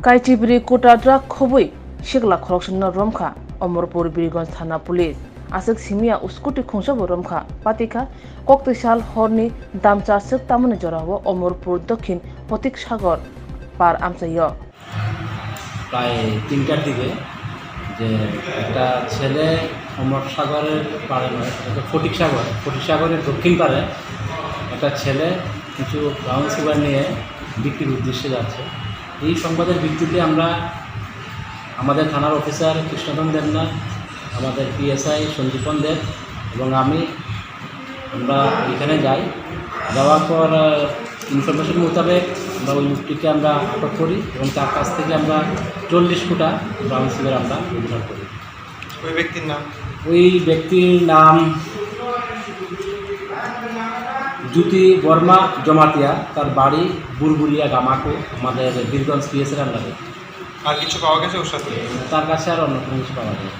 কাইটিবরি কোটাদ্রা খবই সিকলা খরকসন্ন রমখা অমরপুর বীরগঞ্জ থানা পুলিশ আসক সিমিয়া উস্কুটি খুঁসব রমখা পাতিকা কক্তসাল হরনি দামচারসক তামনে জরাব অমরপুর দক্ষিণ ফটিক সাগর পার আমসাইয় প্রায় 3টার দিকে যে একটা ছেলে অমর সাগরের পাড়ে নয় ফটিক সাগরের দক্ষিণ পাড়ে একটা ছেলে কিছু ব্রাউন সুগার নিয়ে বিক্রির উদ্দেশ্যে যাচ্ছে। এই সংবাদের ভিত্তিতে আমরা আমাদের থানার অফিসার কৃষ্ণধন দেবনাথ, আমাদের পিএসআই সঞ্জীবন দেব এবং আমরা এখানে যাই। যাওয়ার পর ইনফরমেশন মোতাবেক আমরা ওই লোকটিকে আমরা আটক করি এবং তার কাছ থেকে আমরা 40 ফুটা ব্রাউন সুগার আমরা উদ্ধার করি। ওই ব্যক্তির নাম জ্যোতি বর্মা জমাতিয়া, তার বাড়ি বুরবুরিয়া গামাকো, আমাদের বীরগঞ্জ পিএসের আন্ডারে। আর কিছু পাওয়া গেছে ওর সাথে? তার কাছে আর অন্য কোনো কিছু পাওয়া যায়।